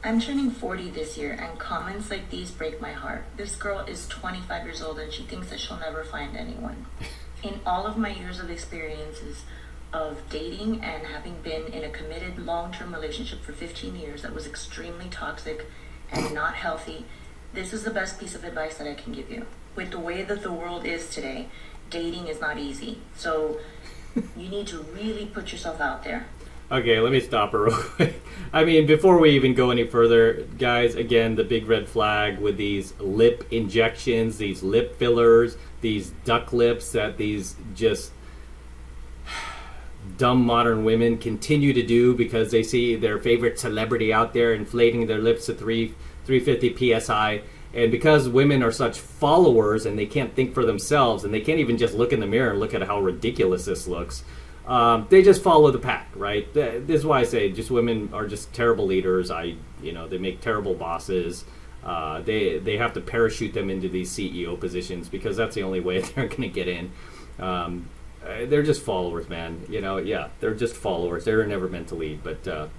I'm turning 40 this year, and comments like these break my heart. This girl is 25 years old, and she thinks that she'll never find anyone. In all of my years of experiences of dating and having been in a committed long-term relationship for 15 years that was extremely toxic and not healthy, this is the best piece of advice that I can give you. With the way that the world is today, dating is not easy. So you need to really put yourself out there. Okay, let me stop her real quick. I mean, before we even go any further, guys, again, the big red flag with these lip injections, these lip fillers, these duck lips that these just dumb modern women continue to do because they see their favorite celebrity out there inflating their lips to 350 psi. And because women are such followers and they can't think for themselves and they can't even just look in the mirror and look at how ridiculous this looks, they just follow the pack, right? This is why I say just women are just terrible leaders. They make terrible bosses. They have to parachute them into these CEO positions because that's the only way they're going to get in. They're just followers, man. They're just followers. They're never meant to lead. But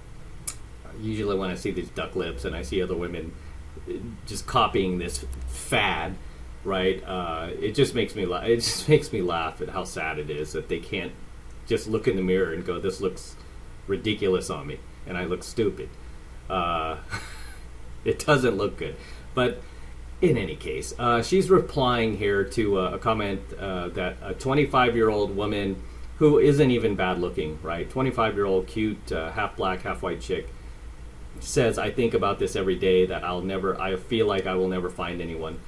usually when I see these duck lips and I see other women just copying this fad, right? It just makes me laugh. It just makes me laugh at how sad it is that they can't just look in the mirror and go, this looks ridiculous on me and I look stupid. It doesn't look good. But in any case, she's replying here to a comment that a 25-year-old woman who isn't even bad looking, right? 25-year-old cute, half black, half white chick says, I think about this every day that I feel like I will never find anyone.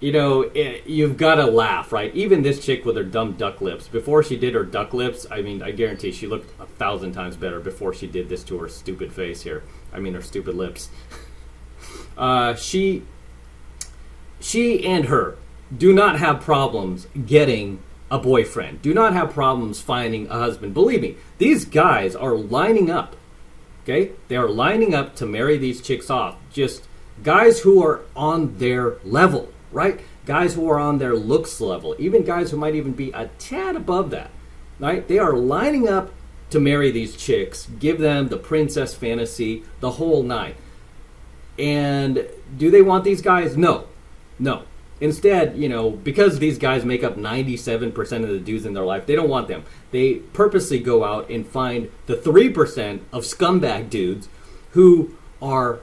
You've got to laugh, right? Even this chick with her dumb duck lips, before she did her duck lips, I mean, I guarantee she looked 1,000 times better before she did this to her stupid face here. I mean, her stupid lips. She and her do not have problems getting a boyfriend, do not have problems finding a husband. Believe me, these guys are lining up, okay? They are lining up to marry these chicks off. Just guys who are on their level. Right? Guys who are on their looks level, even guys who might even be a tad above that, right? They are lining up to marry these chicks, give them the princess fantasy, the whole nine. And do they want these guys? No. Instead, because these guys make up 97% of the dudes in their life, they don't want them. They purposely go out and find the 3% of scumbag dudes who are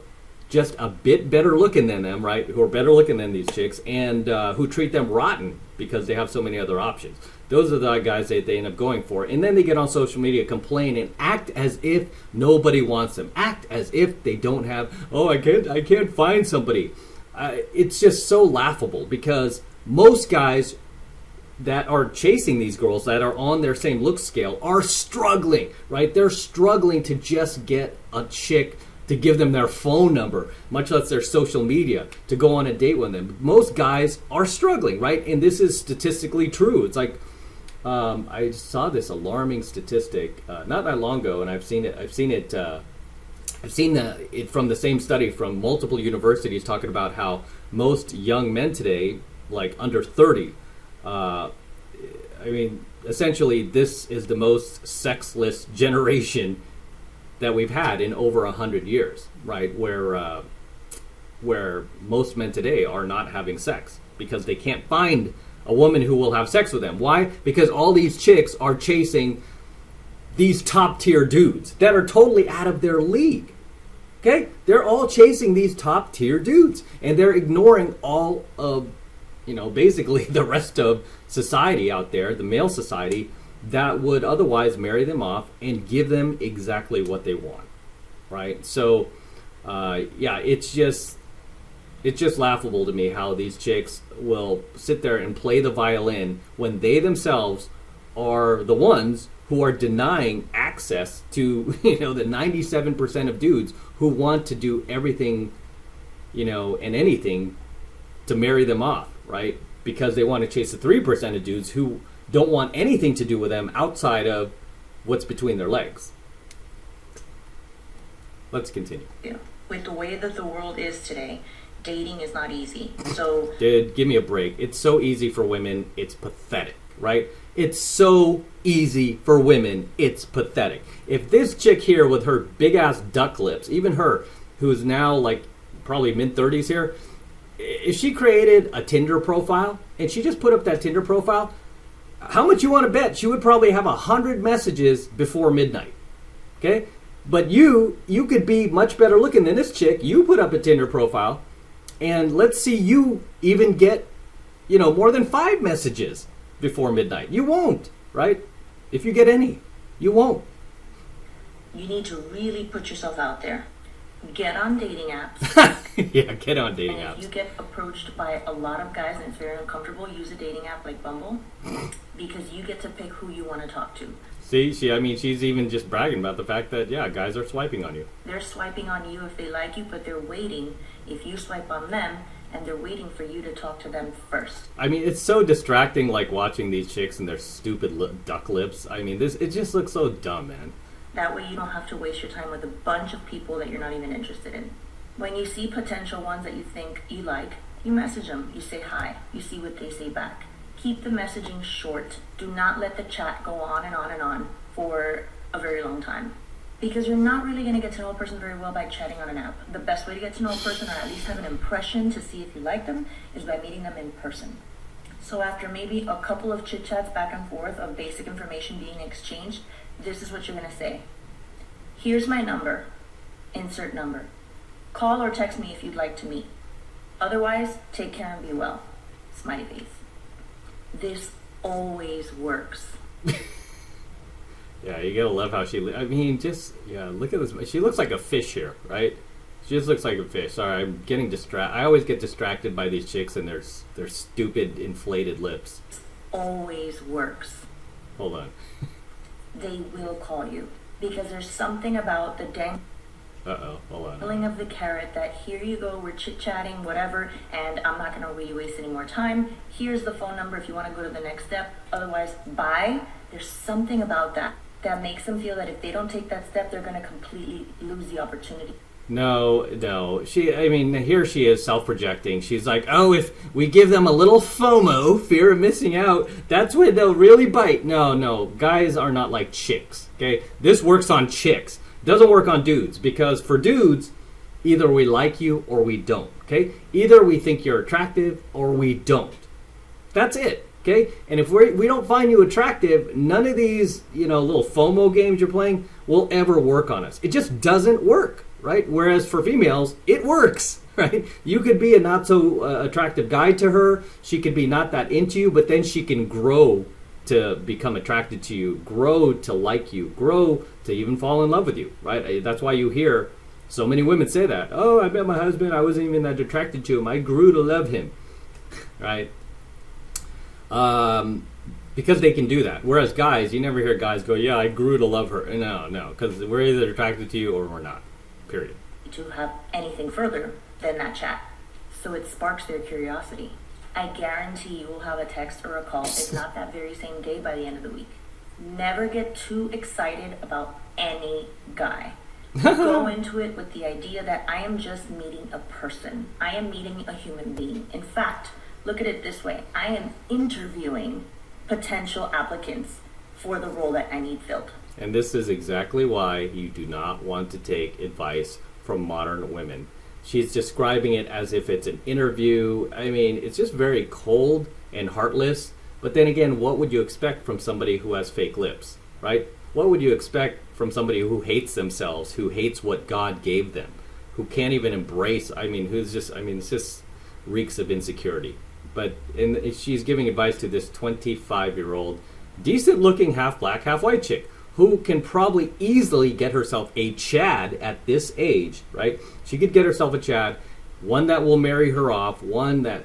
just a bit better looking than them, right? Who are better looking than these chicks and who treat them rotten because they have so many other options. Those are the guys that they end up going for. And then they get on social media, complain, and act as if nobody wants them. Act as if they don't have, I can't find somebody. It's just so laughable because most guys that are chasing these girls that are on their same look scale are struggling, right? They're struggling to just get a chick to give them their phone number, much less their social media, to go on a date with them. Most guys are struggling, right? And this is statistically true. It's like, I saw this alarming statistic not that long ago, and I've seen it from the same study from multiple universities talking about how most young men today, like under 30, essentially this is the most sexless generation that we've had in over 100 years, right? Where most men today are not having sex because they can't find a woman who will have sex with them. Why? Because all these chicks are chasing these top tier dudes that are totally out of their league. Okay? They're all chasing these top tier dudes and they're ignoring all of, basically the rest of society out there, the male society, that would otherwise marry them off and give them exactly what they want, right? So, it's just laughable to me how these chicks will sit there and play the violin when they themselves are the ones who are denying access to, the 97% of dudes who want to do everything, and anything to marry them off, right? Because they want to chase the 3% of dudes who don't want anything to do with them outside of what's between their legs. Let's continue. Yeah. With the way that the world is today, dating is not easy. So, dude, give me a break. It's so easy for women, it's pathetic, right? It's so easy for women, it's pathetic. If this chick here with her big ass duck lips, even her, who's now like probably mid-30s here, if she created a Tinder profile and she just put up that Tinder profile, how much you want to bet she would probably have 100 messages before midnight? Okay? But you could be much better looking than this chick. You put up a Tinder profile, and let's see you even get, more than 5 messages before midnight. You won't, right? If you get any, you won't. You need to really put yourself out there. Get on dating apps. Yeah, get on dating and apps. if you get approached by a lot of guys and it's very uncomfortable, use a dating app like Bumble because you get to pick who you want to talk to. See, she's even just bragging about the fact that, guys are swiping on you. They're swiping on you if they like you, but they're waiting if you swipe on them, and they're waiting for you to talk to them first. I mean, it's so distracting, like, watching these chicks and their stupid duck lips. I mean, it just looks so dumb, man. That way you don't have to waste your time with a bunch of people that you're not even interested in. When you see potential ones that you think you like, you message them, you say hi, you see what they say back. Keep the messaging short. Do not let the chat go on and on and on for a very long time. Because you're not really going to get to know a person very well by chatting on an app. The best way to get to know a person, or at least have an impression to see if you like them, is by meeting them in person. So after maybe a couple of chit-chats back and forth of basic information being exchanged, this is what you're going to say. Here's my number. Insert number. Call or text me if you'd like to meet. Otherwise, take care and be well. Smiley face. This always works. Yeah, you gotta love how look at this. She looks like a fish here, right? She just looks like a fish. Sorry, I'm getting distracted. I always get distracted by these chicks and their stupid inflated lips. Always works. Hold on. They will call you because there's something about the dang hold on. feeling of the carrot that here you go, we're chit-chatting, whatever, and I'm not gonna really waste any more time. Here's the phone number if you want to go to the next step. Otherwise, bye. There's something about that makes them feel that if they don't take that step, they're gonna completely lose the opportunity. No. Here she is self-projecting. She's like, oh, if we give them a little FOMO, fear of missing out, that's when they'll really bite. No, guys are not like chicks, okay? This works on chicks. Doesn't work on dudes, because for dudes, either we like you or we don't, okay? Either we think you're attractive or we don't. That's it, okay? And if we don't find you attractive, none of these, little FOMO games you're playing will ever work on us. It just doesn't work, right? Whereas for females, it works, right? You could be a not so attractive guy to her. She could be not that into you, but then she can grow to become attracted to you, grow to like you, grow to even fall in love with you, right? That's why you hear so many women say that. Oh, I met my husband, I wasn't even that attracted to him, I grew to love him, right? Because they can do that. Whereas guys, you never hear guys go, yeah, I grew to love her. No, because we're either attracted to you or we're not, period. To have anything further than that chat. So it sparks their curiosity. I guarantee you will have a text or a call, if not that very same day, by the end of the week. Never get too excited about any guy. Go into it with the idea that I am just meeting a person. I am meeting a human being. In fact, look at it this way. I am interviewing potential applicants for the role that I need filled. And this is exactly why you do not want to take advice from modern women. She's describing it as if it's an interview. I mean, it's just very cold and heartless. But then again, what would you expect from somebody who has fake lips, right? What would you expect from somebody who hates themselves, who hates what God gave them, who can't even embrace, it just reeks of insecurity. But she's giving advice to this 25-year-old, decent-looking half-black, half-white chick who can probably easily get herself a Chad at this age, right? She could get herself a Chad, one that will marry her off, one that,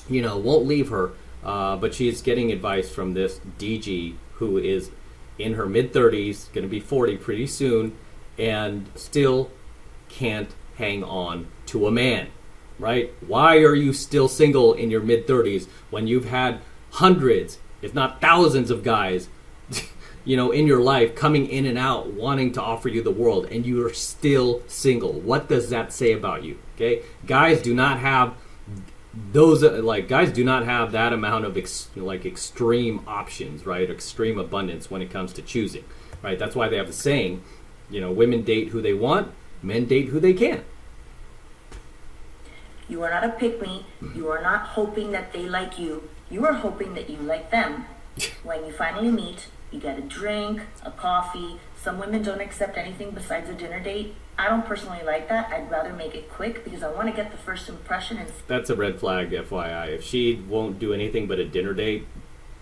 won't leave her. But she's getting advice from this DG who is in her mid-30s, going to be 40 pretty soon, and still can't hang on to a man, right? Why are you still single in your mid-30s when you've had hundreds, if not thousands of guys in your life coming in and out wanting to offer you the world, and you are still single? What does that say about you? Okay, guys do not have that amount of extreme options, right? Extreme abundance when it comes to choosing, right? That's why they have the saying, women date who they want, Men date who they can. You are not a pick-me. You are not hoping that they like you. You are hoping that you like them. When you finally meet, you get a drink, a coffee. Some women don't accept anything besides a dinner date. I don't personally like that. I'd rather make it quick because I want to get the first impression. And That's a red flag, FYI. If she won't do anything but a dinner date,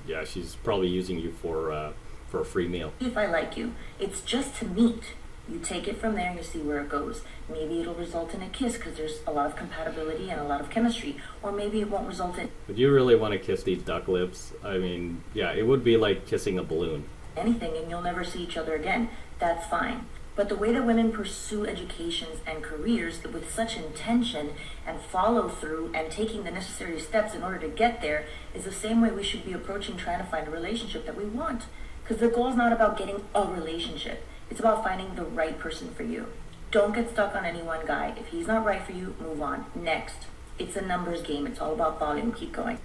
yeah, she's probably using you for a free meal. if I like you, it's just to meet. You take it from there and you see where it goes. Maybe it'll result in a kiss because there's a lot of compatibility and a lot of chemistry. Or maybe it won't result in Would you really want to kiss these duck lips? I mean, yeah, it would be like kissing a balloon. anything and you'll never see each other again. That's fine. But the way that women pursue educations and careers with such intention and follow through and taking the necessary steps in order to get there is the same way we should be approaching trying to find a relationship that we want. Because the goal is not about getting a relationship. It's about finding the right person for you. Don't get stuck on any one guy. If he's not right for you, move on. Next. It's a numbers game. It's all about volume. Keep going.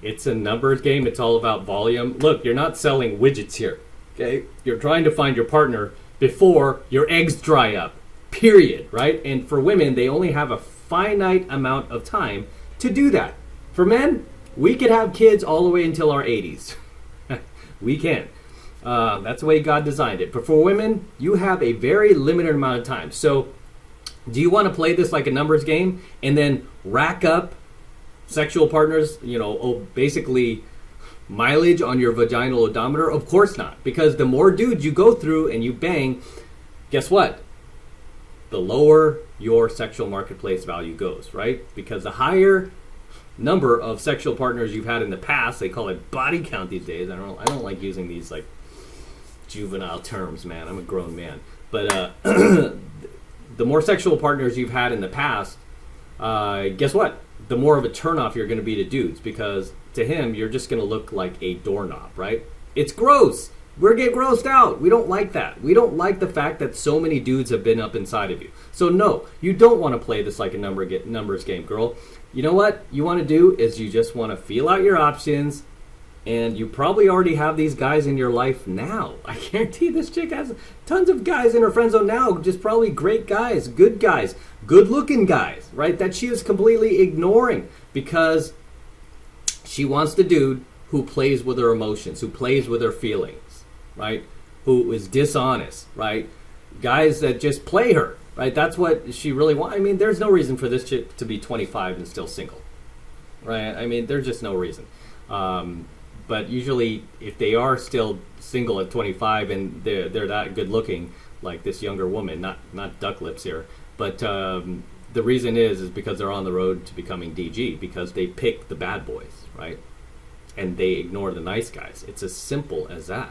It's a numbers game. It's all about volume. Look, you're not selling widgets here. Okay? You're trying to find your partner before your eggs dry up. Period. Right? And for women, they only have a finite amount of time to do that. For men, we could have kids all the way until our 80s. We can. That's the way God designed it. But for women, you have a very limited amount of time. So, do you want to play this like a numbers game and then rack up sexual partners, basically mileage on your vaginal odometer? Of course not. Because the more dudes you go through and you bang, guess what? The lower your sexual marketplace value goes, right? Because the higher number of sexual partners you've had in the past, they call it body count these days. I don't like using these like juvenile terms, man. I'm a grown man. But the more sexual partners you've had in the past, guess what? The more of a turnoff you're going to be to dudes, because to him, you're just going to look like a doorknob, right? It's gross. We're getting grossed out. We don't like that. We don't like the fact that so many dudes have been up inside of you. So no, you don't want to play this like a numbers game, girl. You know what you want to do is you just want to feel out your options, and you probably already have these guys in your life now. I guarantee this chick has tons of guys in her friend zone now, just probably great guys, good-looking guys, right? That she is completely ignoring because she wants the dude who plays with her emotions, who plays with her feelings, right? Who is dishonest, right? Guys that just play her, right? That's what she really wants. I mean, there's no reason for this chick to be 25 and still single, right? I mean, there's just no reason. But usually, if they are still single at 25 and they're that good looking, like this younger woman, not duck lips here, but the reason is because they're on the road to becoming DG, because they pick the bad boys, right? And they ignore the nice guys. It's as simple as that.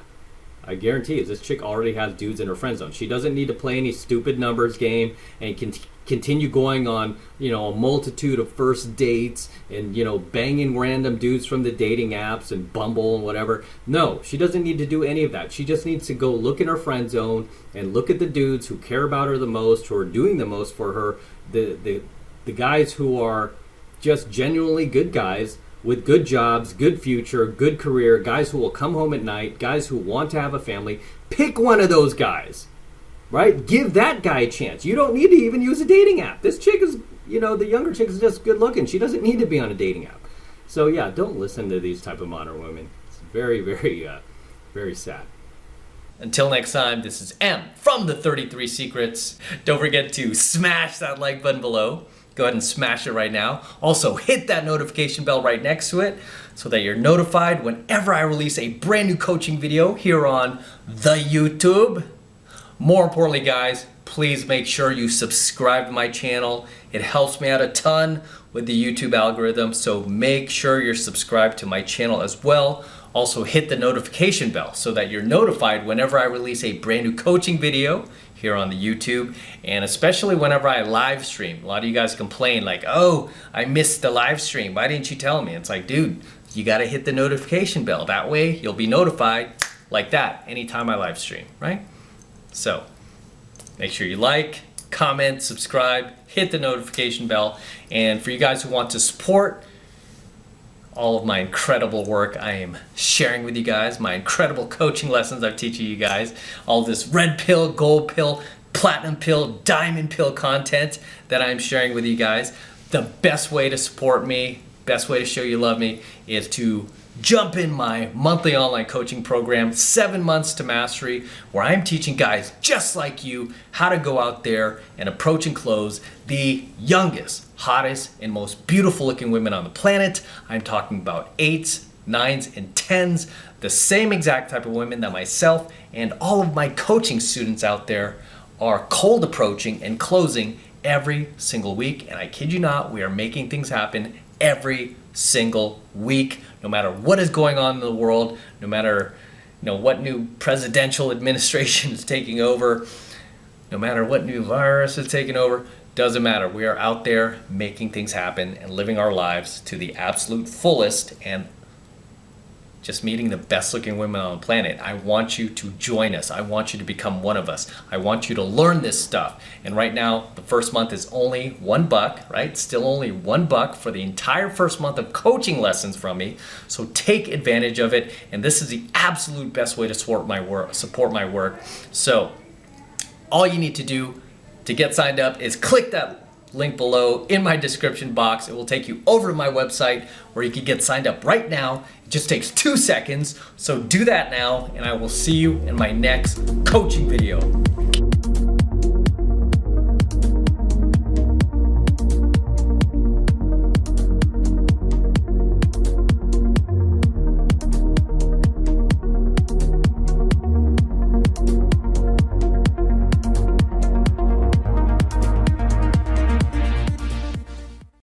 I guarantee you, this chick already has dudes in her friend zone. She doesn't need to play any stupid numbers game and continue going on, a multitude of first dates and, banging random dudes from the dating apps and Bumble and whatever. No, she doesn't need to do any of that. She just needs to go look in her friend zone and look at the dudes who care about her the most, who are doing the most for her, the guys who are just genuinely good guys, with good jobs, good future, good career, guys who will come home at night, guys who want to have a family. Pick one of those guys, right? Give that guy a chance. You don't need to even use a dating app. This chick is, the younger chick is just good looking. She doesn't need to be on a dating app. So yeah, don't listen to these type of modern women. It's very, very, very sad. Until next time, this is M from the 33 Secrets. Don't forget to smash that like button below. Go ahead and smash it right now. Also, hit that notification bell right next to it so that you're notified whenever I release a brand new coaching video here on the YouTube. More importantly, guys, please make sure you subscribe to my channel. It helps me out a ton with the YouTube algorithm, so make sure you're subscribed to my channel as well. Also, hit the notification bell so that you're notified whenever I release a brand new coaching video here on the YouTube, and especially whenever I live stream. A lot of you guys complain like, oh, I missed the live stream. Why didn't you tell me? It's like, dude, you gotta hit the notification bell. That way you'll be notified like that anytime I live stream, right? So make sure you like, comment, subscribe, hit the notification bell. And for you guys who want to support all of my incredible work I am sharing with you guys, my incredible coaching lessons I'm teaching you guys, all this red pill, gold pill, platinum pill, diamond pill content that I'm sharing with you guys. The best way to support me, best way to show you love me is to jump in my monthly online coaching program, 7 months to mastery, where I'm teaching guys just like you how to go out there and approach and close the youngest, hottest, and most beautiful looking women on the planet. I'm talking about 8s, 9s, and 10s, the same exact type of women that myself and all of my coaching students out there are cold approaching and closing every single week. And I kid you not, we are making things happen every single week, no matter what is going on in the world, no matter what new presidential administration is taking over, no matter what new virus is taking over, doesn't matter. We are out there making things happen and living our lives to the absolute fullest and just meeting the best looking women on the planet. I want you to join us. I want you to become one of us. I want you to learn this stuff. And right now, the first month is only $1, right? Still only $1 for the entire first month of coaching lessons from me. So take advantage of it. And this is the absolute best way to support my work. So all you need to do to get signed up is click that link below in my description box. It will take you over to my website where you can get signed up right now. It just takes 2 seconds. So do that now, and I will see you in my next coaching video.